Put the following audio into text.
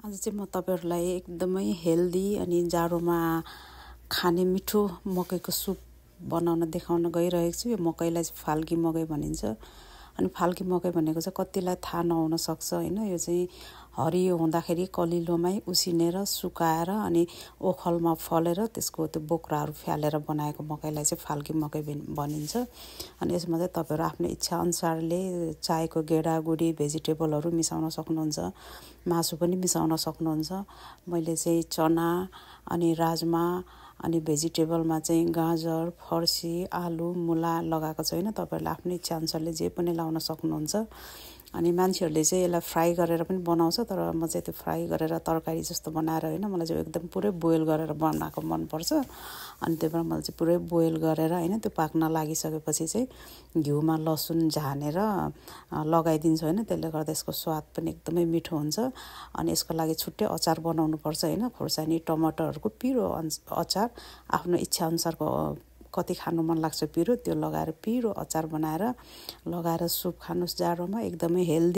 आज चाहिँ म तपाईहरुलाई एकदमै हेल्दी अनि जाडोमा खाने मिठो मकैको सुप बनाउन देखाउन गइरहेको छु। यो मकैलाई चाहिँ फाल्की मकै भनिन्छ। अनि फाल्की मकै भनेको चाहिँ कतिलाई थाहा नहुन सक्छ हैन। यो चाहिँ हरियो हुँदाखेरि कलिलोमै उसिनेर सुकाएर अनि ओखलमा फलेर त्यसको त्यो बोक्राहरू फ्यालेर बनाएको मकैलाई चाहिँ फाल्की मकै भनिन्छ। अनि यसमा चाहिँ तपाईहरु आफ्नो इच्छा अनुसारले चाहेको गेडागुडी भेजिटेबलहरू मिसाउन सक्नुहुन्छ, मासु पनि मिसाउन सक्नुहुन्छ। मैले चाहिँ चना अनि राजमा अनि भेजिटेबलमा चाहिँ गाजर, फर्सी, आलु, मुला लगाएको छु हैन। तपाईहरुले आफ्नो इच्छा अनुसारले जे पनि लाउन सक्नुहुन्छ। अनि मान्छेहरुले चाहिँ यसलाई फ्राई गरेर पनि बनाउँछ, तर म चाहिँ त्यो फ्राई गरेर तरकारी जस्तो बनाएर हैन, मलाई चाहिँ एकदम पुरै बोइल गरेर बनाएको मन पर्छ। अनि त्यही भएर मैले चाहिँ पुरै बोइल गरेर हैन, त्यो पाक्न लागिसकेपछि चाहिँ घिउमा लसुन झानेर लगाइदिन्छु हैन। त्यसले गर्दा यसको स्वाद पनि एकदमै मिठो हुन्छ। अनि यसको लागि छुट्टै अचार बनाउनु पर्छ हैन। खुर्सानी, टमाटरहरुको पिरो अचार आफ्नो इच्छा अनुसारको कति खानु मन लाग्छ पिरो त्यो लगाएर पिरो अचार बनाएर लगाएर सुप खानुस् जाडोमा एकदमै हेल्दी